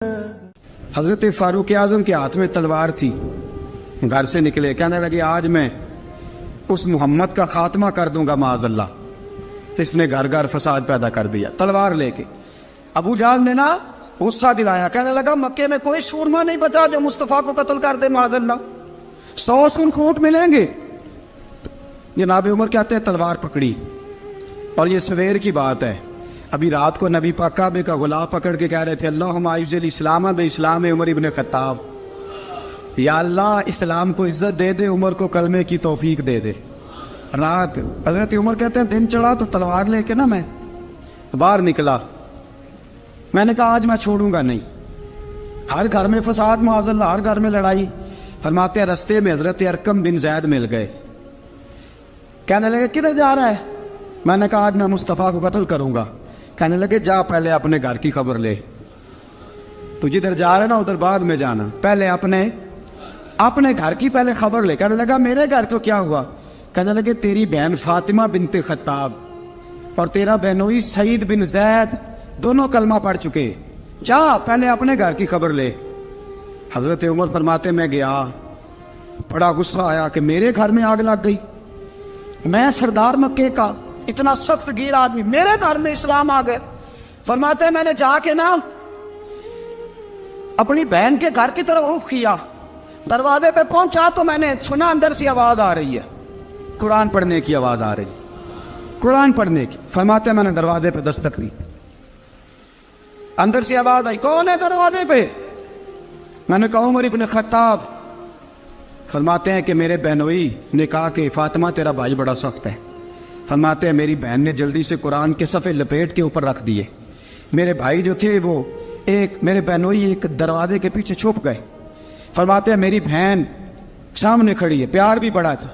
حضرت فاروق اعظم کے ہاتھ میں تلوار تھی، گھر سے نکلے، کہنے لگے آج میں اس محمد کا خاتمہ کر دوں گا معاذ اللہ۔ تو اس نے گھر گھر فساد پیدا کر دیا تلوار لے کے۔ ابو جہل نے نا غصہ دلایا، کہنے لگا مکے میں کوئی سورما نہیں بچا جو مصطفیٰ کو قتل کر دے معاذ اللہ، 100 سن کھوٹ ملیں گے۔ جناب عمر کہتے ہیں تلوار پکڑی، اور یہ سویر کی بات ہے، ابھی رات کو نبی پاک کعبے کا غلاف پکڑ کے کہہ رہے تھے اللہم اعز الاسلام باسلام عمر ابن خطاب، یا اللہ اسلام کو عزت دے دے، عمر کو کلمے کی توفیق دے دے۔ رات حضرت عمر کہتے ہیں دن چڑھا تو تلوار لے کے نا میں باہر نکلا، میں نے کہا آج میں چھوڑوں گا نہیں، ہر گھر میں فساد معاذ اللہ، ہر گھر میں لڑائی۔ فرماتے ہیں رستے میں حضرت ارقم بن زید مل گئے، کہنے لگے کدھر جا رہا ہے؟ میں نے کہا آج میں مصطفیٰ کو قتل کروں گا۔ کہنے لگے جا پہلے اپنے گھر کی خبر لے، تو جدھر جا رہے نا ادھر بعد میں جانا، پہلے اپنے گھر کی پہلے خبر لے۔ کہنے لگا میرے گھر کو کیا ہوا؟ کہنے لگے تیری بہن فاطمہ بنت خطاب اور تیرا بہنوئی سعید بن زید دونوں کلمہ پڑھ چکے، جا پہلے اپنے گھر کی خبر لے۔ حضرت عمر فرماتے میں گیا، بڑا غصہ آیا کہ میرے گھر میں آگ لگ گئی، میں سردار مکے کا اتنا سخت گیر آدمی، میرے گھر میں اسلام آ گئے۔ فرماتے ہیں میں نے جا کے نا اپنی بہن کے گھر کی طرف رخ کیا، دروازے پہ پہنچا تو میں نے سنا اندر سے آواز آ رہی ہے، قرآن پڑھنے کی آواز آ رہی، قرآن پڑھنے کی۔ فرماتے ہیں میں نے دروازے پہ دستک دی، اندر سے آواز آئی کون ہے دروازے پہ؟ میں نے کہا عمر ابن خطاب۔ فرماتے ہیں کہ میرے بہنوئی نے کہا کہ فاطمہ تیرا بھائی بڑا سخت ہے۔ فرماتے ہیں میری بہن نے جلدی سے قرآن کے صفحے لپیٹ کے اوپر رکھ دیے، میرے بھائی جو تھے وہ میرے بہنوئی ایک دروازے کے پیچھے چھپ گئے۔ فرماتے ہیں میری بہن سامنے کھڑی ہے، پیار بھی بڑا تھا،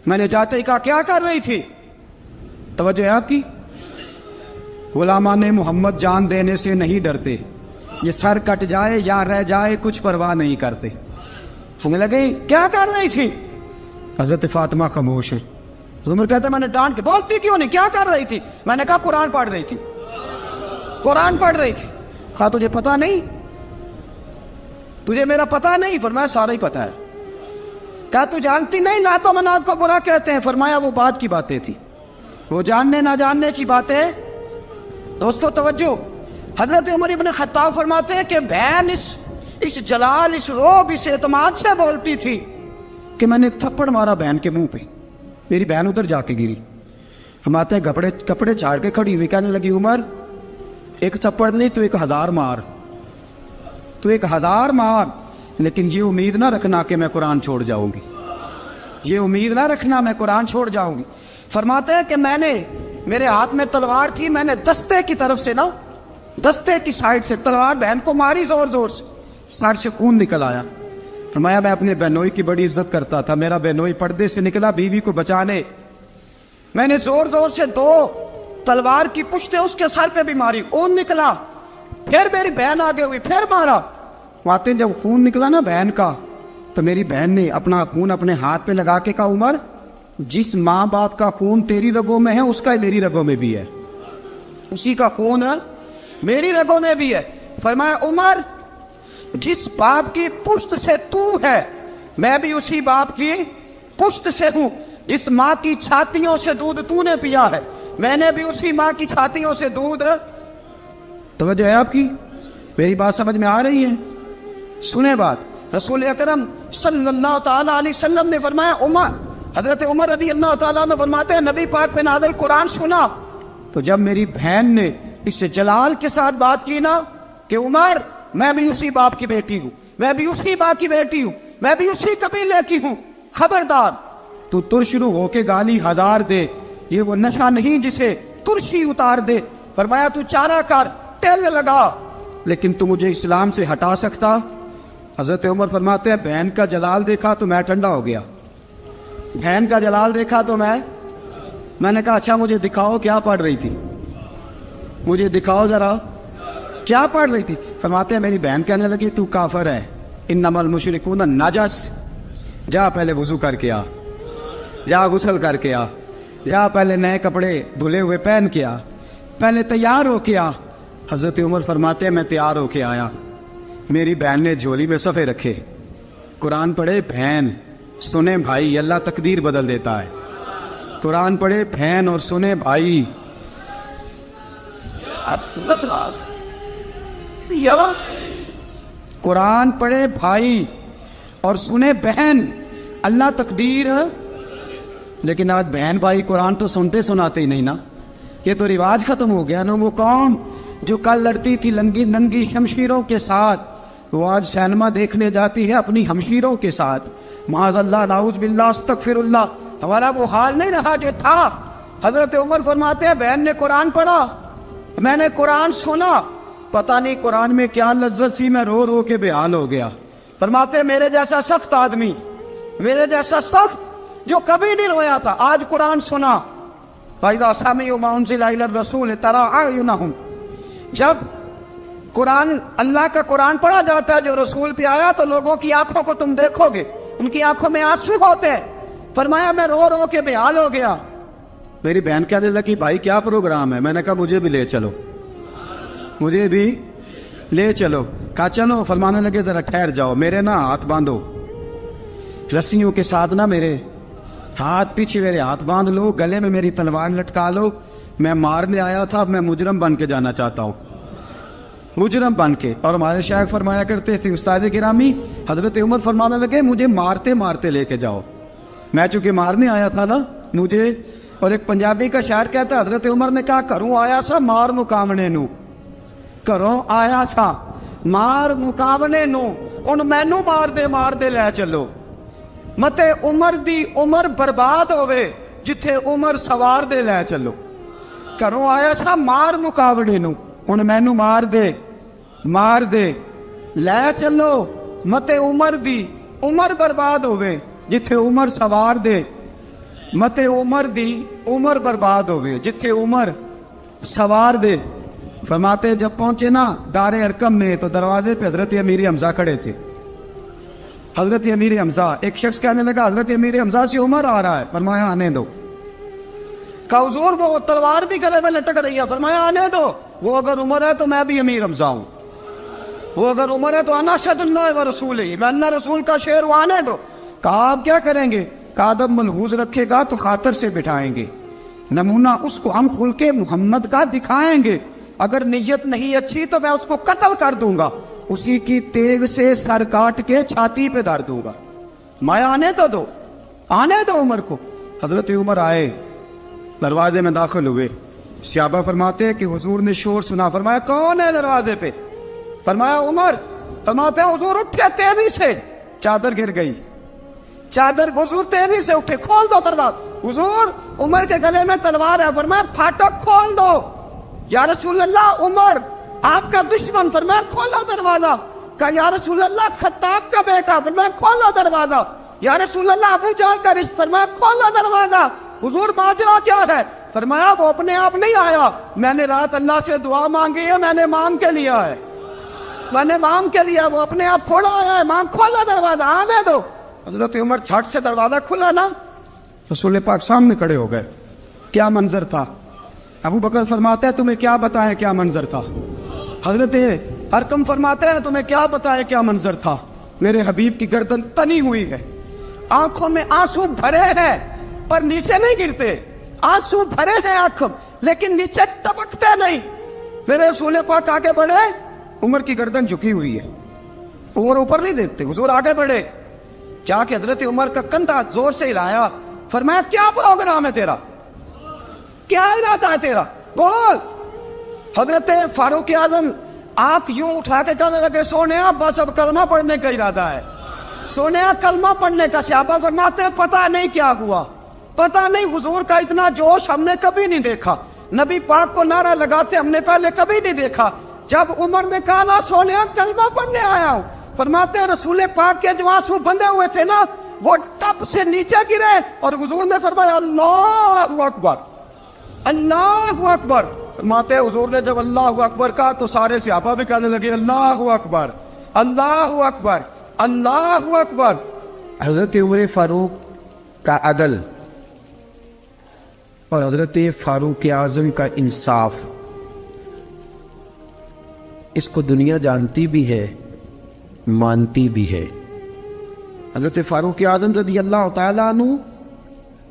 میں نے جاتے ہی کہا کیا کر رہی تھی؟ توجہ ہے آپ کی؟ غلامان محمد جان دینے سے نہیں ڈرتے، یہ سر کٹ جائے یا رہ جائے کچھ پرواہ نہیں کرتے۔ ہمیں لگے کیا کر رہی تھی؟ حضرت فاطمہ خاموش ہے۔ عمر کہتا ہے میں نے ڈانٹ کے، بولتی کیوں نہیں، کیا کر رہی تھی؟ میں نے کہا قرآن پڑھ رہی تھی، قرآن پڑھ رہی تھی۔ کہا تجھے پتا نہیں، تجھے میرا پتا نہیں؟ فرمایا سارا ہی پتا ہے۔ کہا تو جانتی نہیں لات و منات کو برا کہتے ہیں؟ فرمایا وہ بات کی باتیں تھی، وہ جاننے نہ جاننے کی باتیں۔ دوستو توجہ، حضرت عمر ابن خطاب فرماتے ہیں کہ بہن اس جلال، اس روب، اس اعتماد سے بولتی تھی کہ میں نے ایک تھپڑ مارا بہن کے منہ پہ، میری بہن ادھر جا کے گری۔ فرماتے ہیں کپڑے جھاڑ کے کھڑی ہوئی، کہنے لگی عمر ایک تھپڑ نہیں تو 1000 مار، تو 1000 مار، لیکن یہ امید نہ رکھنا کہ میں قرآن چھوڑ جاؤں گی، یہ امید نہ رکھنا میں قرآن چھوڑ جاؤں گی۔ فرماتے ہیں کہ میرے ہاتھ میں تلوار تھی، میں نے دستے کی طرف سے نا، دستے کی سائڈ سے تلوار بہن کو ماری زور زور سے، سر سے خون نکل آیا۔ فرمایا میں اپنے بہنوئی کی بڑی عزت کرتا تھا، میرا بہنوئی پردے سے نکلا بیوی کو بچانے، میں نے زور زور سے 2 تلوار کی پشتیں اس کے سر پہ بھی ماری، خون نکلا، پھر میری بہن آگے ہوئی، پھر مارا۔ واتے جب خون نکلا نا بہن کا، تو میری بہن نے اپنا خون اپنے ہاتھ پہ لگا کے کہا عمر جس ماں باپ کا خون تیری رگوں میں ہے اس کا میری رگوں میں بھی ہے، اسی کا خون میری رگوں میں بھی ہے۔ فرمایا عمر جس باپ کی پشت سے تو ہے میں بھی اسی باپ کی پشت سے ہوں، جس ماں کی چھاتیوں سے دودھ تو نے پیا ہے میں نے بھی اسی ماں کی چھاتیوں سے دودھ۔ توجہ ہے آپ کی؟ میری بات سمجھ میں آ رہی ہے؟ سنیں بات، رسول اکرم صلی اللہ تعالی علیہ وسلم نے فرمایا، حضرت عمر رضی اللہ تعالیٰ عنہ فرماتے ہیں نبی پاک پہ نازل قرآن سنا تو جب میری بہن نے اس جلال کے ساتھ بات کی نا کہ عمر میں بھی اسی باپ کی بیٹی ہوں، میں بھی اسی ماں کی بیٹی ہوں، میں بھی اسی قبیلے کی ہوں، خبردار تو ترشرو ہو کے گالی 1000 دے، یہ وہ نشہ نہیں جسے ترشی اتار دے۔ فرمایا تو چارہ کر، ٹیل لگا، لیکن تو مجھے اسلام سے ہٹا سکتا؟ حضرت عمر فرماتے ہیں بہن کا جلال دیکھا تو میں ٹھنڈا ہو گیا، بہن کا جلال دیکھا تو میں نے کہا اچھا مجھے دکھاؤ کیا پڑھ رہی تھی، مجھے دکھاؤ ذرا کیا پڑھ رہی تھی۔ فرماتے ہیں میری بہن کہنے لگی تو کافر ہے، انما المشرکون نجس، جا پہلے وضو کر کے آ، جا غسل کر کے آ، جا پہلے نئے کپڑے دھلے ہوئے پہن کے آ، پہلے تیار ہو کے آ۔ حضرت عمر فرماتے ہیں میں تیار ہو کے آیا، میری بہن نے جھولی میں صفحے رکھے، قرآن پڑھے بہن، سنے بھائی، اللہ تقدیر بدل دیتا ہے۔ قرآن پڑھے بہن اور سنے بھائی، قرآن پڑھے بھائی اور سنے بہن، اللہ تقدیر۔ لیکن آج بہن بھائی قرآن تو سنتے سناتے ہی نہیں نا، یہ تو رواج ختم ہو گیا نا۔ وہ قوم جو کل لڑتی تھی ننگی شمشیروں کے ساتھ، وہ آج سینما دیکھنے جاتی ہے اپنی ہمشیروں کے ساتھ۔ معاذ اللہ، نعوذ باللہ، استغفر اللہ۔ ہمارا وہ حال نہیں رہا جو تھا۔ حضرت عمر فرماتے ہیں بہن نے قرآن پڑھا، میں نے قرآن سنا، پتہ نہیں قرآن میں کیا لذت سی، میں رو رو کے بے حال ہو گیا۔ فرماتے میرے جیسا سخت آدمی، میرے جیسا سخت جو کبھی نہیں رویا تھا، آج قرآن سنا۔ فَإِذَا سَمِعُوا مَا أُنزِلَ إِلَى الرَّسُولِ تَرَىٰ أَعْيُنَهُمْ، جب قرآن، اللہ کا قرآن پڑھا جاتا ہے جو رسول پہ آیا، تو لوگوں کی آنکھوں کو تم دیکھو گے، ان کی آنکھوں میں آنسو ہوتے ہیں۔ فرمایا میں رو رو کے بے حال ہو گیا۔ میری بہن کہنے لگی بھائی کیا پروگرام ہے؟ میں نے کہا مجھے بھی لے چلو، مجھے بھی لے چلو۔ کہا چلو۔ فرمانے لگے ذرا ٹھہر جاؤ، میرے نا ہاتھ باندھو رسیوں کے ساتھ، نا میرے ہاتھ پیچھے میرے ہاتھ باندھ لو، گلے میں میری تلوار لٹکا لو، میں مارنے آیا تھا، اب میں مجرم بن کے جانا چاہتا ہوں، مجرم بن کے۔ اور ہمارے شیخ فرمایا کرتے تھے استاد گرامی، حضرت عمر فرمانے لگے مجھے مارتے مارتے لے کے جاؤ، میں چونکہ مارنے آیا تھا نا مجھے۔ اور ایک پنجابی کا شاعر کہتا ہے حضرت عمر نے کہا گھروں آیا سا مار مکاونے نو، گھروں آیا سا مار مکاونے نو، ان مینو مار دے لے چلو، متے عمر دی عمر برباد ہوئے جتھے عمر سوار دے لے چلو۔ گھروں آیا سا مار مکاونے نو، ان مینو مار دے لے چلو، متے عمر دی عمر برباد ہوئے جتھے عمر سوار دے، متے عمر دی عمر برباد ہوئے جتھے عمر سوار دے۔ فرماتے جب پہنچے نا دار ارقم میں تو دروازے پہ حضرت امیر حمزہ کھڑے تھے۔ حضرت امیر حمزہ، ایک شخص کہنے لگا حضرت امیر حمزہ سے عمر آ رہا ہے، فرمایا آنے دو۔ کہا حضور وہ تلوار بھی گلے میں لٹک رہی ہے، فرمایا آنے دو، وہ اگر عمر ہے تو میں بھی امیر حمزہ ہوں، وہ اگر عمر ہے تو انا اشہد اللہ و رسولہ، میں اللہ رسول کا شعر ہوں، آنے دو۔ کہا آپ کیا کریں گے؟ کہا ادب ملحوظ رکھے گا تو خاطر سے بٹھائیں گے، نمونہ اس کو ہم خلق محمد کا دکھائیں گے، اگر نیت نہیں اچھی تو میں اس کو قتل کر دوں گا، اسی کی تیغ سے سر کاٹ کے چھاتی پہ دھر دوں گا، میں آنے تو دو، آنے دو عمر کو۔ حضرت عمر آئے، دروازے میں داخل ہوئے، صحابہ فرماتے ہیں کہ حضور نے شور سنا، فرمایا کون ہے دروازے پہ؟ فرمایا عمر۔ فرماتے ہیں حضور اٹھے تیزی سے، چادر گر گئی، چادر، حضور تیزی سے اٹھے، کھول دو دروازہ۔ حضور عمر کے گلے میں تلوار ہے، فرمایا پھاٹک کھول دو۔ یا رسول اللہ عمر آپ کا دشمن، فرمایا کھولو دروازہ۔ کہا یا رسول اللہ خطاب کا بیٹا، فرمایا کھولو دروازہ۔ یا رسول اللہ ابو جہل کا رشت، فرمایا کھولو دروازہ۔ حضور ماجرا کیا ہے؟ فرمایا وہ اپنے آپ نہیں آیا، میں نے رات اللہ سے دعا مانگی ہے، میں نے مانگ کے لیا ہے، میں نے مانگ کے لیا، وہ اپنے آپ تھوڑا آیا ہے، مانگ، کھولا دروازہ، آنے دو۔ حضرت عمر چھٹ سے دروازہ کھلا نا، رسول پاک سامنے کھڑے ہو گئے۔ کیا منظر تھا؟ ابو بکر فرماتے ہیں تمہیں کیا بتائیں کیا منظر تھا؟ حضرت ارقم فرماتے ہیں تمہیں کیا بتائیں کیا منظر تھا؟ میرے حبیب کی گردن تنی ہوئی ہے، آنکھوں میں آنسو بھرے ہیں پر نیچے نہیں گرتے، آنسو بھرے ہیں آنکھوں لیکن نیچے ٹپکتے نہیں۔ میرے رسول پاک آگے بڑھے، عمر کی گردن جھکی ہوئی ہے، عمر اوپر نہیں دیکھتے، حضور آگے بڑھے، جا کے حضرت عمر کا کندھا زور سے ہلایا، فرمایا کیا پروگرام ہے تیرا، کیا ارادہ ہے تیرا، بول۔ حضرت فاروق اعظم آنکھ یوں اٹھا کے کہنے لگے سونیا بس اب کلمہ پڑھنے کا ارادہ ہے، سونیا کلمہ پڑھنے کا۔ صحابہ فرماتے ہیں پتہ نہیں کیا ہوا، پتہ نہیں، حضور کا اتنا جوش ہم نے کبھی نہیں دیکھا، نبی پاک کو نعرہ لگاتے ہم نے پہلے کبھی نہیں دیکھا۔ جب عمر نے کہا نا سونیا کلمہ پڑھنے آیا ہوں، فرماتے ہیں رسول پاک کے جو آنسو بندھے ہوئے تھے نا وہ ٹپ سے نیچے گرے اور حضور نے فرمایا اللہ اکبر، اللہ اکبر۔ فرماتے ہیں حضور نے جب اللہ اکبر کہا تو سارے صحابہ بھی کہنے لگے اللہ اکبر، اللہ اکبر، اللہ اکبر۔ حضرت عمر فاروق کا عدل اور حضرت فاروق اعظم کا انصاف، اس کو دنیا جانتی بھی ہے مانتی بھی ہے۔ حضرت فاروق اعظم رضی اللہ تعالیٰ عنہ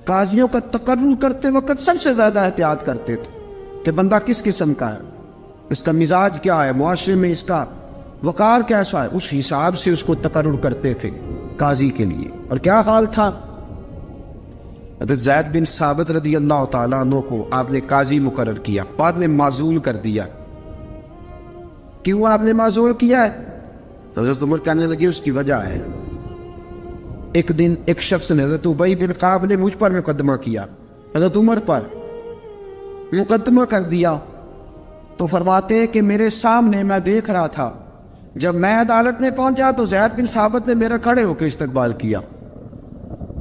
قاضیوں کا تقرر کرتے وقت سب سے زیادہ احتیاط کرتے تھے کہ بندہ کس قسم کا ہے، اس کا مزاج کیا ہے، معاشرے میں اس کا وقار کیسا ہے، اس حساب سے اس کو تقرر کرتے تھے قاضی کے لیے۔ اور کیا حال تھا، حضرت زید بن ثابت رضی اللہ تعالیٰ عنہ کو آپ نے قاضی مقرر کیا، بعد میں معزول کر دیا۔ کیوں آپ نے معزول کیا ہے؟ تو حضرت عمر کہنے لگے اس کی وجہ ہے، ایک دن ایک شخص نے، حضرت ابی بن کعب نے مجھ پر مقدمہ کیا، حضرت عمر پر مقدمہ کر دیا، تو فرماتے ہیں کہ میرے سامنے میں دیکھ رہا تھا، جب میں عدالت میں پہنچا تو زید بن ثابت نے میرا کھڑے ہو کے استقبال کیا،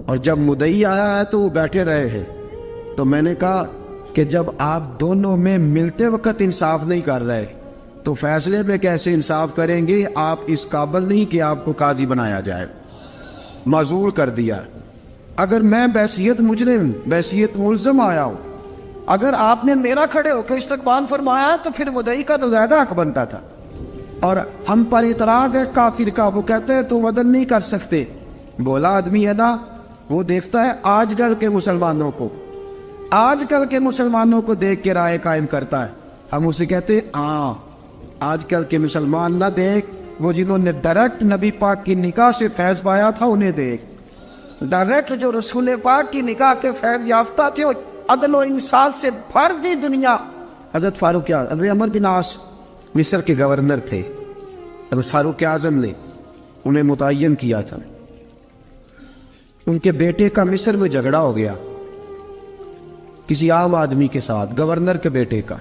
اور جب مدعی آیا ہے تو وہ بیٹھے رہے ہیں۔ تو میں نے کہا کہ جب آپ دونوں میں ملتے وقت انصاف نہیں کر رہے تو فیصلے میں کیسے انصاف کریں گے؟ آپ اس قابل نہیں کہ آپ کو قاضی بنایا جائے، معزول کر دیا۔ اگر میں بحیثیت مجرم، بحیثیت ملزم آیا ہوں، اگر آپ نے میرا کھڑے ہو کے استقبال فرمایا تو پھر مدعی کا تو زیادہ حق بنتا تھا۔ اور ہم پر اعتراض ہے کافر کا، وہ کہتے ہیں تم عدل نہیں کر سکتے۔ بولا آدمی ہے نا، وہ دیکھتا ہے آج کل کے مسلمانوں کو، آج کل کے مسلمانوں کو دیکھ کے رائے قائم کرتا ہے۔ ہم اسے کہتے ہیں ہاں آج کل کے مسلمان نہ دیکھ، وہ جنہوں نے ڈائریکٹ نبی پاک کی نکاح سے فیض پایا تھا انہیں دیکھ، ڈائریکٹ جو رسول پاک کی نکاح کے فیض یافتہ تھے، عدل و انصاف سے بھر دی دنیا۔ حضرت فاروق اعظم، حضرت عمرو بن عاص مصر کے گورنر تھے، حضرت فاروق اعظم نے انہیں متعین کیا تھا۔ ان کے بیٹے کا مصر میں جھگڑا ہو گیا کسی عام آدمی کے ساتھ، گورنر کے بیٹے کا،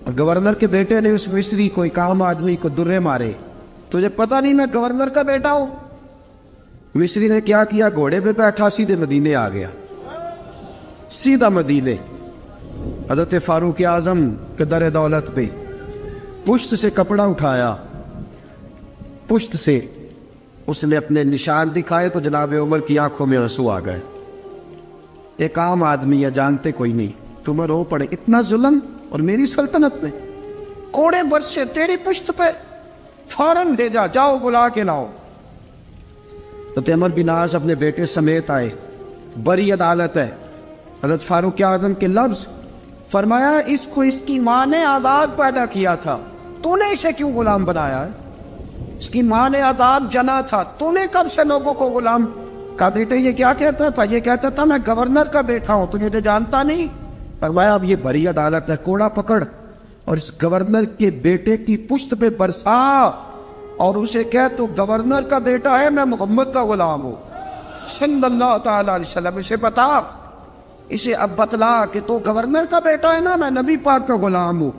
اور گورنر کے بیٹے نے اس مصری کو، ایک عام آدمی کو درے مارے۔ تجھے پتہ نہیں میں گورنر کا بیٹا ہوں؟ مصری نے کیا کیا، گھوڑے پہ بیٹھا سیدھے مدینے آ گیا، سیدھا مدینے۔ حضرت فاروق اعظم کے در دولت پہ پشت سے کپڑا اٹھایا، پشت سے اس نے اپنے نشان دکھائے تو جناب عمر کی آنکھوں میں آنسو آ گئے۔ ایک عام آدمی ہے، جانتے کوئی نہیں، تمہیں رو پڑے، اتنا ظلم، اور میری سلطنت میں کوڑے برسے تیری پشت پہ، فوراً لے جا، جاؤ بلا کے لاؤ۔ حضرت عمر بن عاص اپنے بیٹے سمیت آئے، بڑی عدالت ہے۔ حضرت فاروق اعظم کے لفظ، فرمایا اس کو اس کی ماں نے آزاد پیدا کیا تھا، تو نے اسے کیوں غلام بنایا ہے؟ اس کی ماں نے آزاد جنا تھا، تو نے کب سے لوگوں کو غلام؟ کہا بیٹے یہ کیا کہتا تھا؟ یہ کہتا تھا میں گورنر کا بیٹا ہوں، تجھے جانتا نہیں؟ فرمایا اب یہ بڑی عدالت ہے، کوڑا پکڑ اور اس گورنر کے بیٹے کی پشت پہ برسا، اور اسے کہہ تو گورنر کا بیٹا ہے، میں محمد کا غلام ہوں صلی اللہ تعالی علیہ وسلم۔ اسے بتا، اسے اب بتلا کہ تو گورنر کا بیٹا ہے نا، میں نبی پاک کا غلام ہوں،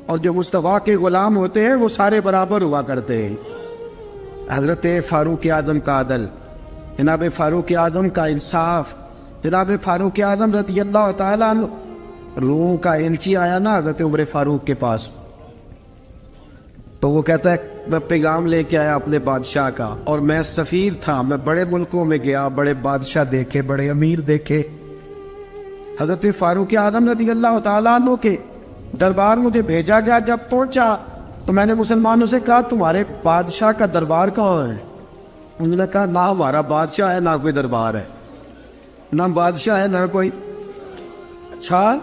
اور جو مصطفیٰ کے غلام ہوتے ہیں وہ سارے برابر ہوا کرتے ہیں۔ حضرت فاروق اعظم کا عدل، جناب فاروق اعظم کا انصاف، جناب فاروق اعظم رضی اللہ تعالیٰ عنہ۔ روم کا ایلچی آیا نا حضرت عمر فاروق کے پاس، تو وہ کہتا ہے میں پیغام لے کے آیا اپنے بادشاہ کا، اور میں سفیر تھا، میں بڑے ملکوں میں گیا، بڑے بادشاہ دیکھے، بڑے امیر دیکھے۔ حضرت فاروق اعظم رضی اللہ تعالیٰ عنہ کے دربار مجھے بھیجا گیا، جب پہنچا تو میں نے مسلمانوں سے کہا تمہارے بادشاہ کا دربار کہاں ہے؟ انہوں نے کہا نہ ہمارا بادشاہ ہے نہ کوئی دربار ہے، نہ بادشاہ ہے نہ کوئی۔ اچھا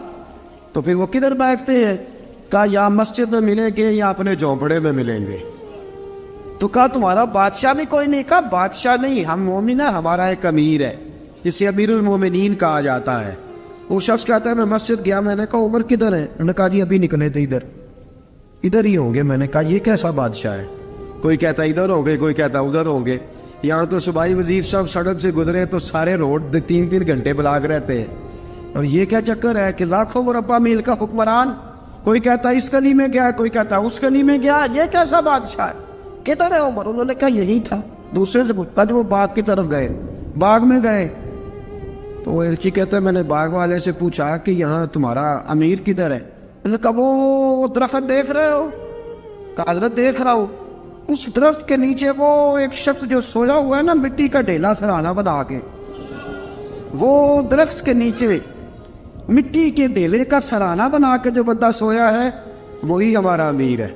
تو پھر وہ کدھر بیٹھتے ہیں؟ کہا یا مسجد میں ملیں گے یا اپنے جھونپڑے میں ملیں گے۔ تو کہا تمہارا بادشاہ بھی کوئی نہیں؟ کہا بادشاہ نہیں، ہم مومن ہیں، ہمارا ایک امیر ہے جسے امیر المومنین کہا جاتا ہے۔ وہ شخص کہتا ہے میں مسجد گیا، میں نے کہا عمر کدھر ہے؟ انہوں نے کہا جی ابھی نکلے تھے ادھر ہی ہوں گے۔ میں نے کہا یہ کیسا بادشاہ ہے؟ کوئی کہتا ادھر ہوں گے، کوئی کہتا ادھر ہوں گے۔ یہاں تو صوبائی وزیر صاحب سڑک سے گزرے تو سارے روڈ 3 گھنٹے بلاک رہتے ہیں، اور یہ کیا چکر ہے کہ لاکھوں مربع میل کا حکمران، کوئی کہتا اس گلی میں گیا، کوئی کہتا اس گلی میں گیا، یہ کیسا بادشاہ ہے؟ کدھر ہے عمر؟ انہوں نے کہا یہی تھا۔ دوسرے سے پوچھتا جو وہ باغ کی طرف گئے، باغ میں گئے تو وہ ایلچی کہتا ہے میں نے باغ والے سے پوچھا کہ یہاں تمہارا امیر کدھر ہے؟ انہوں نے کہا وہ درخت دیکھ رہے ہو؟ کہا حضرت دیکھ رہا ہوں۔ اس درخت کے نیچے وہ ایک شخص جو سویا ہوا ہے نا، مٹی کا ڈھیلا سرہانہ بنا کے، وہ درخت کے نیچے مٹی کے ڈھیلے کا سرہانہ بنا کے جو بندہ سویا ہے وہی ہمارا امیر ہے۔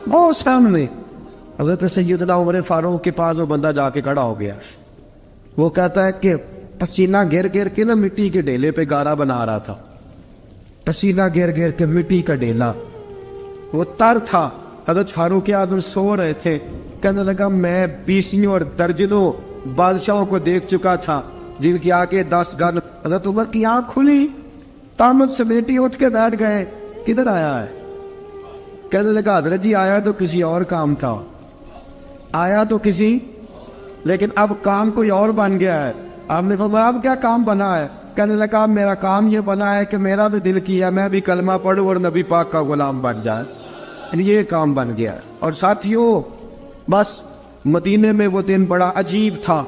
وہ سامنے حضرت سیدنا عمر فاروق کے پاس وہ بندہ جا کے کھڑا ہو گیا. وہ کہتا ہے کہ پسینہ گر گر کے نا مٹی کے ڈھیلے پہ گارا بنا رہا تھا. پسینہ گر گر کے مٹی کا ڈھیلا, وہ تر تھا. حضرت فاروق اعظم سو رہے تھے. کہنے لگا میں 20 اور درجنوں بادشاہوں کو دیکھ چکا تھا جن کی آگے 10 گن. حضرت عمر کی آنکھ کھلی, طامت سے بیٹی اٹھ کے بیٹھ گئے. کدھر آیا ہے؟ کہنے لگا حضرت جی آیا تو کسی اور کام تھا, آیا تو کسی, لیکن اب کام کوئی اور بن گیا ہے. آپ نے فرمایا اب کیا کام بنا ہے؟ کہنے لگا میرا کام یہ بنا ہے کہ میرا بھی دل کیا میں بھی کلمہ پڑھوں اور نبی پاک کا غلام بن جائے. یہ کام بن گیا. اور ساتھیوں بس مدینے میں وہ دن بڑا عجیب تھا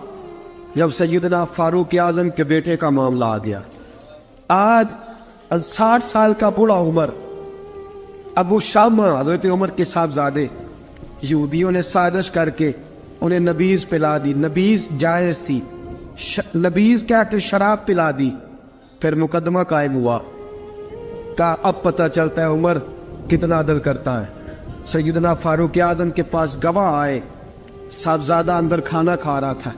جب سیدنا فاروق اعظم کے بیٹے کا معاملہ آ گیا. آج 60 سال کا بوڑھا عمر, ابو شامہ حضرت عمر کے صاحبزادے, یہودیوں نے سازش کر کے انہیں نبیذ پلا دی. نبیذ جائز تھی, نبیذ کیا کہ شراب پلا دی. پھر مقدمہ قائم ہوا. کہا اب پتہ چلتا ہے عمر کتنا عدل کرتا ہے. سیدنا فاروق اعظم کے پاس گواہ آئے, صاحبزادہ اندر کھانا کھا رہا تھا.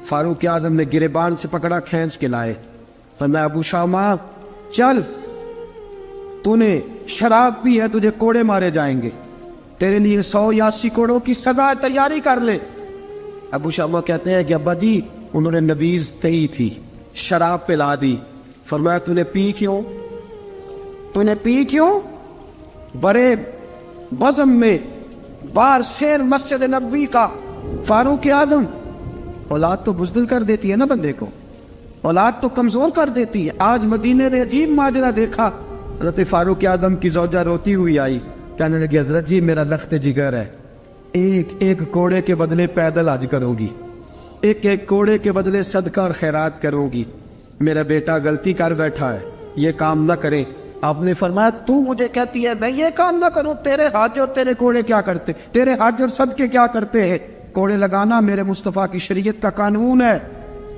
فاروق اعظم نے گریبان سے پکڑا, کھینچ کے لائے. فرمایا ابو شامہ چل, تو نے شراب پی ہے, تجھے کوڑے مارے جائیں گے, تیرے لیے 100 یا 80 کوڑوں کی سزا تیاری کر لے. ابو شامہ کہتے ہیں کہ ابا جی انہوں نے نبیذ کہی تھی, شراب پلا دی. فرمایا تو نے پی کیوں؟ تو نے پی کیوں؟ بڑے بزم میں بار شیر مسجد نبوی کا فاروق اعظم. اولاد تو بزدل کر دیتی ہے نا بندے کو, اولاد تو کمزور کر دیتی ہے. آج مدینے نے عجیب ماجرا دیکھا. حضرت فاروق اعظم کی زوجہ روتی ہوئی آئی, کہنے لگی حضرت جی میرا لخت جگر ہے, ایک کوڑے کے بدلے پیدل حج کروں گی, ایک کوڑے کے بدلے صدقہ اور خیرات کروں گی. میرا بیٹا غلطی کر بیٹھا ہے, یہ کام نہ کرے. آپ نے فرمایا تو مجھے کہتی ہے میں یہ کام نہ کروں؟ تیرے حج اور تیرے کوڑے کیا کرتے, تیرے حج اور صدقے کیا کرتے ہیں؟ کوڑے لگانا میرے مصطفیٰ کی شریعت کا قانون ہے.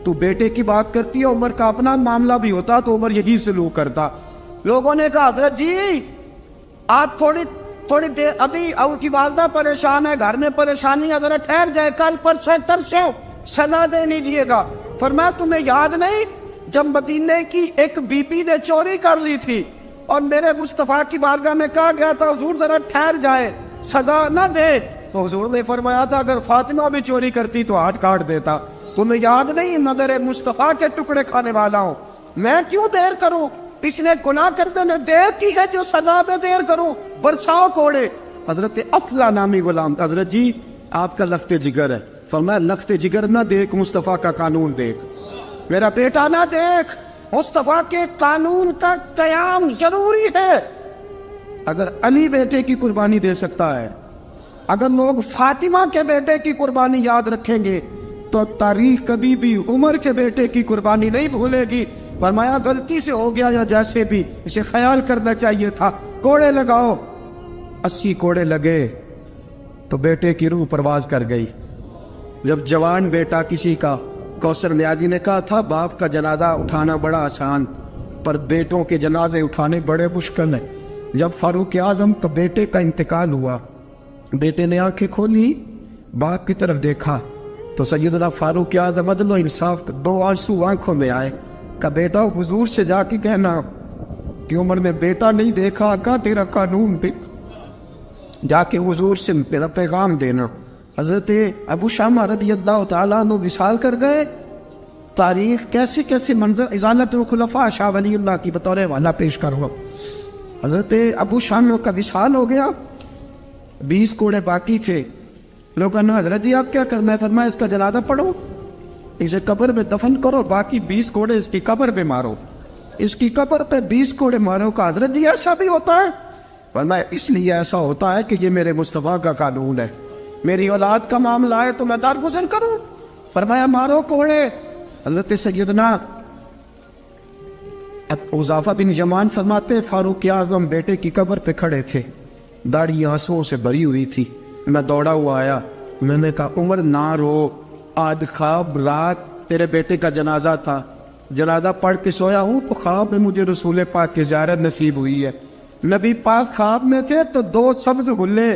تو بیٹے کی بات کرتی ہے, عمر کا اپنا معاملہ بھی ہوتا تو عمر یہی سلوک کرتا. لوگوں نے کہا حضرت جی آپ تھوڑی دیر, ابھی ان کی والدہ پریشان ہے, گھر میں پریشانی ہے, ذرا ٹھہر جائے, کل پرسوں ترسوں سنا دے لیجیے گا. فرمایا تمہیں یاد نہیں جب مدینے کی ایک بی بی نے چوری کر لی تھی اور میرے مصطفیٰ کی بارگاہ میں کہا گیا تھا حضور ذرا ٹھہر جائے, سزا نہ دے, تو حضور نے فرمایا تھا اگر فاطمہ بھی چوری کرتی تو ہاتھ کاٹ دیتا. تمہیں یاد نہیں نظر مصطفیٰ کے ٹکڑے کھانے والا ہوں, میں کیوں دیر کروں؟ اس نے گناہ کرنے میں دیر کی ہے جو سزا میں دیر کروں, برساؤ کوڑے. حضرت افلا نامی غلام, حضرت جی آپ کا لخت جگر ہے. فرمایا لخت جگر نہ دیکھ, مصطفیٰ کا قانون دیکھ. میرا بیٹا نہ دیکھ, مصطفیٰ کے قانون کا قیام ضروری ہے. اگر علی بیٹے کی قربانی دے سکتا ہے, اگر لوگ فاطمہ کے بیٹے کی قربانی یاد رکھیں گے تو تاریخ کبھی بھی عمر کے بیٹے کی قربانی نہیں بھولے گی. فرمایا غلطی سے ہو گیا یا جیسے بھی, اسے خیال کرنا چاہیے تھا. کوڑے لگاؤ. 80 کوڑے لگے تو بیٹے کی روح پرواز کر گئی. جب جوان بیٹا کسی کا, کوثر نیازی نے کہا تھا باپ کا جنازہ اٹھانا بڑا آسان پر بیٹوں کے جنازے اٹھانے بڑے مشکل ہیں. جب فاروق اعظم کا بیٹے کا انتقال ہوا, بیٹے نے آنکھیں کھولی, باپ کی طرف دیکھا تو سیدنا فاروق اعظم عدل و انصاف 2 آنسو آنکھوں میں آئے. کہ بیٹا حضور سے جا کے کہنا کہ عمر نے بیٹا نہیں دیکھا, آقا تیرا قانون دیکھ, جا کے حضور سے میرا پیغام دینا. حضرت ابو شامہ رضی اللہ تعالیٰ عنہ وصال کر گئے. تاریخ کیسے کیسے منظر ازالت الخلفاء شاہ ولی اللہ کی بطور والا پیش کروں. حضرت ابو شامہ کا وصال ہو گیا, 20 کوڑے باقی تھے. لوگوں نے حضرت جی آپ کیا کرنا ہے؟ فرمایا اس کا جنازہ پڑھو, اسے قبر میں دفن کرو, باقی 20 کوڑے اس کی قبر پہ مارو, اس کی قبر پہ 20 کوڑے مارو. کا حضرت جی ایسا بھی ہوتا ہے؟ فرمایا اس لیے ایسا ہوتا ہے کہ یہ میرے مصطفیٰ کا قانون ہے, میری اولاد کا معاملہ ہے تو میں درگزر کروں. فرمایا مارو کوڑے. حضرت سیدنا حذیفہ بن یمان فرماتے فاروق اعظم بیٹے کی قبر پہ کھڑے تھے, داڑھی آنسوؤں سے بھری ہوئی تھی. میں دوڑا ہوا آیا, میں نے کہا عمر نہ رو, آج خواب رات تیرے بیٹے کا جنازہ تھا, جنازہ پڑھ کے سویا ہوں تو خواب میں مجھے رسول پاک کی زیارت نصیب ہوئی ہے. نبی پاک خواب میں تھے تو 2 سبز غلے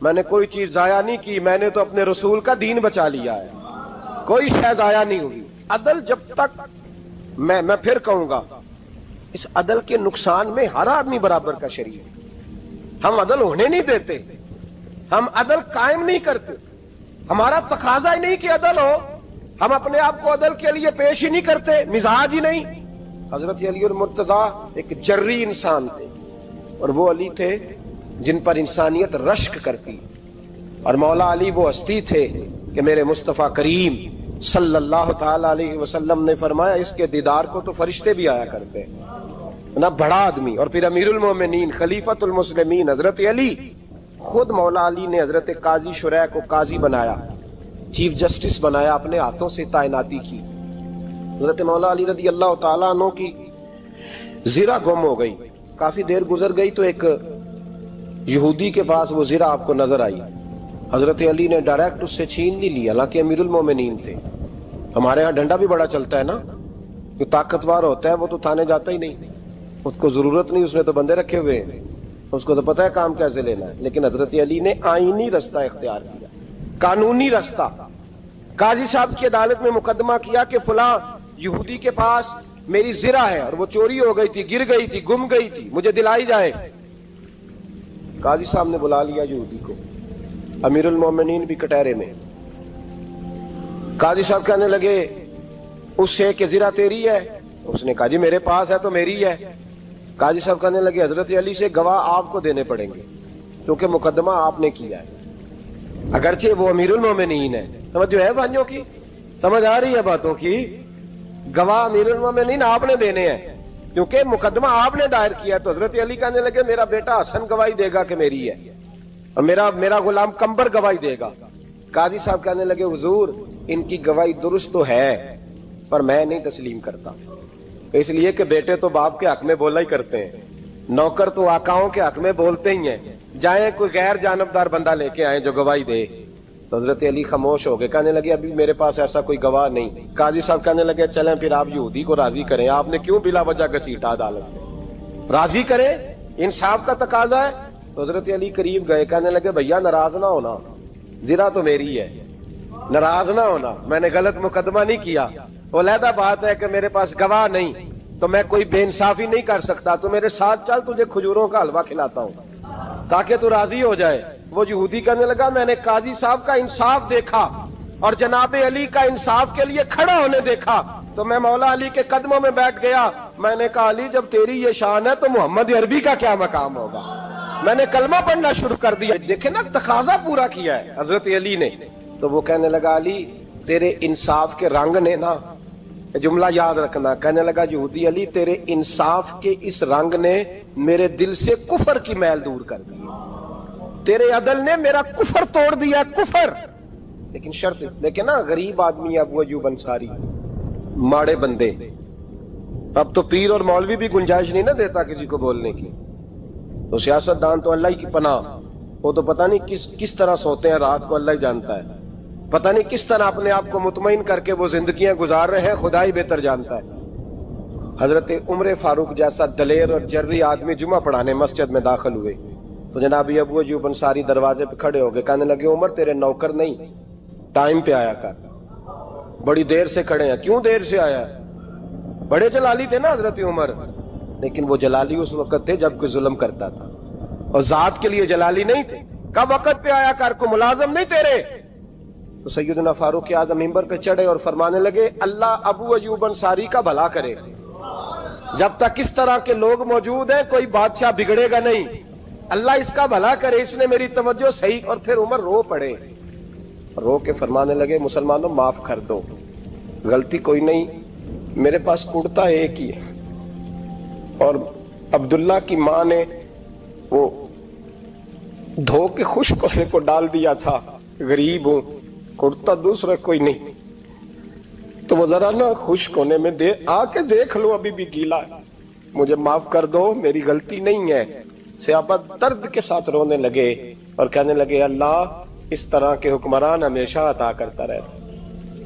میں نے کوئی چیز ضائع نہیں کی, میں نے تو اپنے رسول کا دین بچا لیا ہے, کوئی شے ضائع نہیں ہوئی. عدل جب تک, میں پھر کہوں گا, اس عدل کے نقصان میں ہر آدمی برابر کا شریک ہے. ہم عدل ہونے نہیں دیتے, ہم عدل قائم نہیں کرتے, ہمارا تقاضا ہی نہیں کہ عدل ہو, ہم اپنے آپ کو عدل کے لیے پیش ہی نہیں کرتے, مزاج ہی نہیں. حضرت علی المرتضیٰ ایک جری انسان تھے, اور وہ علی تھے جن پر انسانیت رشک کرتی, اور مولا علی وہ ہستی تھے کہ میرے مصطفیٰ کریم صلی اللہ تعالی علیہ وسلم نے فرمایا اس کے دیدار کو تو فرشتے بھی آیا کرتے نہ. بڑا آدمی, اور پھر امیر المومنین خلیفۃ المسلمین حضرت علی, خود مولا علی نے حضرت قاضی شریح کو قاضی بنایا, چیف جسٹس بنایا, اپنے ہاتھوں سے تعیناتی کی. حضرت مولا علی رضی اللہ تعالیٰ عنہ کی زرہ گم ہو گئی, کافی دیر گزر گئی تو ایک یہودی کے پاس وہ زرہ آپ کو نظر آئی. حضرت علی نے ڈائریکٹ اس سے چھین نہیں لی, حالانکہ امیر المومنین تھے. ہمارے ہاں ڈنڈا بھی بڑا چلتا ہے نا, جو طاقتور ہوتا ہے وہ تو تھانے جاتا ہی نہیں, اس کو ضرورت نہیں, اس نے تو بندے رکھے ہوئے ہیں, اس کو تو پتہ ہے کام کیسے لینا ہے. لیکن حضرت علی نے آئینی رستہ اختیار کیا, قانونی رستہ. قاضی صاحب کی عدالت میں مقدمہ کیا کہ فلاں یہودی کے پاس میری زرہ ہے اور وہ چوری ہو گئی تھی, گر گئی تھی, گم گئی تھی, مجھے دلائی جائے. قاضی صاحب نے بلا لیا یہودی کو, امیر المومنین بھی کٹہرے میں. قاضی صاحب کہنے لگے اس سے کہ زرہ تیری ہے؟ اس نے کہا جی میرے پاس ہے تو میری ہے. قاضی صاحب کہنے لگے حضرت علی سے گواہ آپ کو دینے پڑیں گے کیونکہ مقدمہ آپ نے کیا ہے, اگرچہ وہ امیر المومنین ہے. توجہ ہے بھائیوں کی, سمجھ آ رہی ہے باتوں کی؟ گواہ امیر المومنین آپ نے دینے ہیں کیونکہ مقدمہ آپ نے دائر کیا. تو حضرت علی کہنے لگے میرا بیٹا حسن گواہی دے گا کہ میری ہے, اور میرا غلام کمبر گواہی دے گا. قاضی صاحب کہنے لگے حضور ان کی گواہی درست تو ہے پر میں نہیں تسلیم کرتا, اس لیے کہ بیٹے تو باپ کے حق میں بولا ہی کرتے ہیں, نوکر تو آقاؤں کے حق میں بولتے ہی ہیں, جائیں کوئی غیر جانبدار بندہ لے کے آئیں جو گواہی دے. تو حضرت علی خاموش ہو گئے, کہنے لگے ابھی میرے پاس ایسا کوئی گواہ نہیں. قاضی صاحب کہنے لگے چلیں پھر آپ یہودی کو راضی کریں, آپ نے کیوں بلا وجہ گھسیٹا عدالت میں, راضی کریں, انصاف کا تقاضا ہے. تو حضرت علی قریب گئے, کہنے لگے بھیا ناراض نہ ہونا, زرہ تو میری ہے, ناراض نہ ہونا, میں نے غلط مقدمہ نہیں کیا. علیحدہ بات ہے کہ میرے پاس گواہ نہیں تو میں کوئی بے انصافی نہیں کر سکتا, تو میرے ساتھ چل تجھے کھجوروں کا حلوہ کھلاتا ہوں تاکہ تو راضی ہو جائے. وہ یہودی کہنے لگا میں نے قاضی صاحب کا انصاف دیکھا اور جناب علی کا انصاف کے لیے کھڑا ہونے دیکھا تو میں مولا علی کے قدموں میں بیٹھ گیا. میں نے کہا علی جب تیری یہ شان ہے تو محمد عربی کا کیا مقام ہوگا. میں نے کلمہ پڑھنا شروع کر دیا. دیکھیں نا تقاضا پورا کیا ہے حضرت علی نے. تو وہ کہنے لگا علی تیرے انصاف کے رنگ نے نا, جملہ یاد رکھنا, کہنے لگا یہودی علی تیرے انصاف کے اس رنگ نے میرے دل سے کفر کی میل دور کر دی, تیرے عدل نے میرا کفر توڑ دیا, کفر. لیکن شرط دیکھیں نا, غریب آدمی ابو ایوب انصاری, ماڑے بندے, اب تو پیر اور مولوی بھی گنجائش نہیں نہ دیتا کسی کو بولنے کی, تو سیاست دان تو اللہ ہی کی پناہ, وہ تو پتہ نہیں کس طرح سوتے ہیں رات کو, اللہ ہی جانتا ہے, پتہ نہیں کس طرح اپنے آپ کو مطمئن کر کے وہ زندگیاں گزار رہے ہیں, خدا ہی بہتر جانتا ہے. حضرت عمر فاروق جیسا دلیر اور جرری آدمی جمعہ پڑھانے مسجد میں داخل ہوئے تو جناب ابو ایوب انصاری دروازے پہ کھڑے ہو گئے, کہنے لگے عمر تیرے نوکر نہیں, ٹائم پہ آیا کر, بڑی دیر سے کھڑے ہیں. کیوں دیر سے آیا؟ بڑے جلالی تھے نا حضرت عمر, لیکن وہ جلالی اس وقت تھے جب کوئی ظلم کرتا تھا, اور ذات کے لیے جلالی نہیں تھے. کب وقت پہ آیا کر, کو ملازم نہیں تیرے. تو سیدنا فاروق اعظم منبر پہ چڑھے اور فرمانے لگے اللہ ابو ایوب انصاری کا بھلا کرے, جب تک اس طرح کے لوگ موجود ہیں کوئی بادشاہ بگڑے گا نہیں, اللہ اس کا بھلا کرے, اس نے میری توجہ صحیح. اور پھر عمر رو پڑے, رو کے فرمانے لگے مسلمانوں معاف کر دو, غلطی کوئی نہیں, میرے پاس کرتا ایک ہی ہے, اور عبداللہ کی ماں نے وہ دھو کے خشک ہونے کو ڈال دیا تھا, غریب ہوں, کرتا دوسرا کوئی نہیں, تو وہ ذرا نا خشک ہونے میں آ کے دیکھ لو ابھی بھی گیلا ہے, مجھے معاف کر دو, میری غلطی نہیں ہے. صحابہ درد کے ساتھ رونے لگے اور کہنے لگے اللہ اس طرح کے حکمران ہمیشہ عطا کرتا رہے.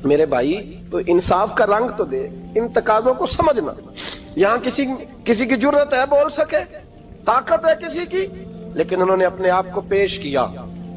میرے بھائی تو انصاف کا رنگ تو دے, ان تقاضوں کو سمجھنا. یہاں کسی کی جرت ہے بول سکے, طاقت ہے کسی کی, لیکن انہوں نے اپنے آپ کو پیش کیا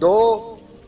2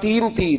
3।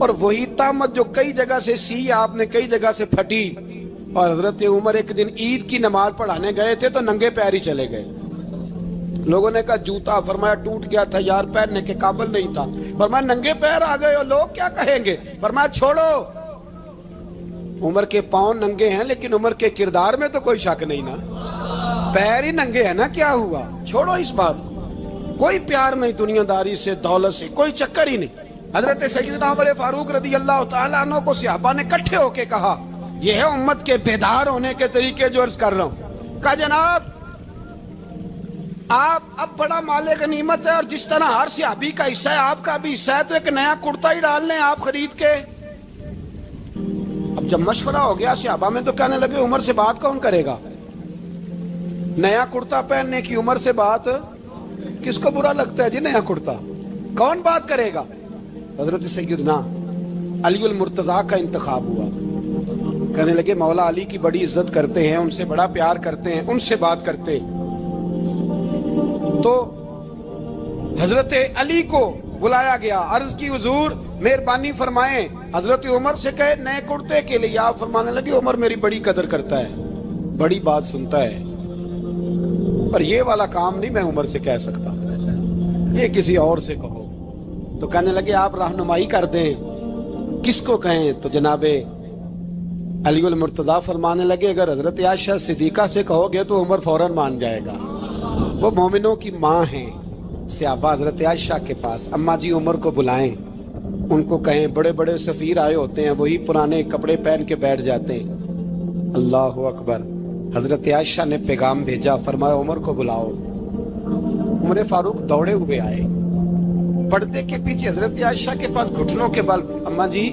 اور وہی تہمت جو کئی جگہ سے سی آپ نے کئی جگہ سے پھٹی. اور حضرت عمر ایک دن عید کی نماز پڑھانے گئے تھے تو ننگے پیر ہی چلے گئے. لوگوں نے کہا جوتا، فرمایا ٹوٹ گیا تھا یار، پہننے کے قابل نہیں تھا. فرمایا ننگے پیر آ گئے ہو، لوگ کیا کہیں گے؟ فرمایا چھوڑو، عمر کے پاؤں ننگے ہیں لیکن عمر کے کردار میں تو کوئی شک نہیں نا. پیر ہی ننگے ہیں نا، کیا ہوا؟ چھوڑو اس بات کو. کوئی پیار نہیں دنیا داری سے، دولت سے، کوئی چکر ہی نہیں. حضرت سیدنا عمر فاروق رضی اللہ تعالیٰ عنہ کو صحابہ نے اکٹھے ہو کے کہا، یہ ہے امت کے بیدار ہونے کے طریقے جو عرض کر رہا ہوں. کہا جناب آپ اب بڑا مال غنیمت ہے اور جس طرح ہر صحابی کا حصہ ہے آپ کا بھی حصہ ہے، تو ایک نیا کرتا ہی ڈال لیں آپ خرید کے. اب جب مشورہ ہو گیا صحابہ میں تو کہنے لگے عمر سے بات کون کرے گا؟ نیا کرتا پہننے کی عمر سے بات کس کو برا لگتا ہے جی؟ نیا کرتا کون بات کرے گا؟ حضرت سیدنا علی المرتضیٰ کا انتخاب ہوا. کہنے لگے مولا علی کی بڑی عزت کرتے ہیں، ان سے بڑا پیار کرتے ہیں، ان سے بات کرتے. تو حضرت علی کو بلایا گیا، عرض کی حضور مہربانی فرمائیں حضرت عمر سے کہے نئے کرتے کے لیے. آپ فرمانے لگے عمر میری بڑی قدر کرتا ہے، بڑی بات سنتا ہے، پر یہ والا کام نہیں میں عمر سے کہہ سکتا، یہ کسی اور سے کہو. تو کہنے لگے آپ رہنمائی کر دیں کس کو کہیں. تو جناب علی المرتضیٰ فرمانے لگے اگر حضرت عائشہ صدیقہ سے کہو گے تو عمر فوراً مان جائے گا، وہ مومنوں کی ماں ہیں. صحابہ حضرت عائشہ کے پاس، اماں جی عمر کو بلائیں، ان کو کہیں بڑے بڑے سفیر آئے ہوتے ہیں، وہی پرانے کپڑے پہن کے بیٹھ جاتے ہیں. اللہ اکبر. حضرت عائشہ نے پیغام بھیجا، فرمایا عمر کو بلاؤ. عمر فاروق دوڑے ہوئے آئے، پردے کے پیچھے حضرت عائشہ کے پاس گھٹنوں کے بل، اماں جی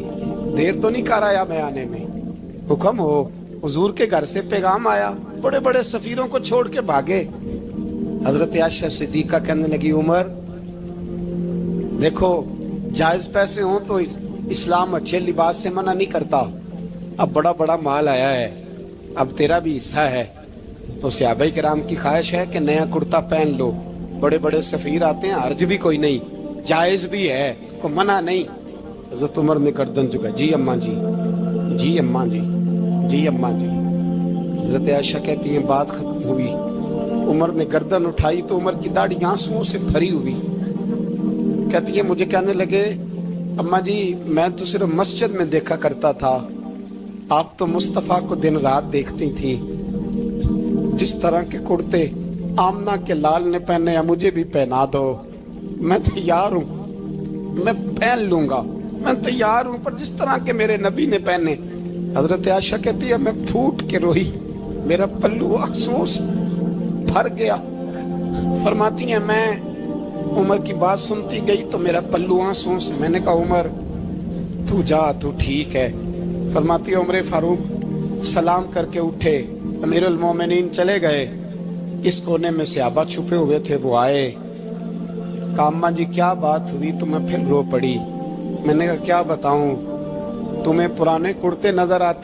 دیر تو نہیں کر آیا میں آنے میں؟ حکم ہو، حضور کے گھر سے پیغام آیا، بڑے بڑے سفیروں کو چھوڑ کے بھاگے. حضرت عائشہ صدیقہ کہنے لگی عمر دیکھو جائز پیسے ہوں تو اسلام اچھے لباس سے منع نہیں کرتا، اب بڑا بڑا مال آیا ہے، اب تیرا بھی حصہ ہے، تو صحابہ کرام کی خواہش ہے کہ نیا کرتا پہن لو، بڑے بڑے سفیر آتے ہیں، حرج بھی کوئی نہیں، جائز بھی ہے، کوئی منع نہیں. حضرت عمر نے گردن جھکا، جی اماں جی، جی اماں جی، جی اماں جی. حضرت عائشہ کہتی ہیں بات ختم ہوئی، عمر نے گردن اٹھائی تو عمر کی داڑھی آنسوؤں سے بھری ہوئی. کہتی ہے مجھے کہنے لگے اماں جی میں تو صرف مسجد میں دیکھا کرتا تھا، آپ تو مصطفیٰ کو دن رات دیکھتی تھی، جس طرح کے کرتے آمنہ کے لال نے پہنے ہیں مجھے بھی پہنا دو، میں تیار ہوں، میں پہن لوں گا، میں تیار ہوں، پر جس طرح کے میرے نبی نے پہنے. حضرت عائشہ کہتی ہے میں پھوٹ کے روئی، میرا پلو آنسوؤں سے بھر گیا. فرماتی ہیں میں عمر کی بات سنتی گئی تو میرا پلو آنسوؤں سے، میں نے کہا عمر تو جا، تو ٹھیک ہے. فرماتی ہے عمر فاروق سلام کر کے اٹھے، امیر المومنین چلے گئے. اس کونے میں صحابہ چھپے ہوئے تھے، وہ آئے، کہا اماں جی کیا بات ہوئی؟ تو میں پھر رو پڑی. میں نے کہا کیا بتاؤں، تمہیں پرانے کرتے نظر آتے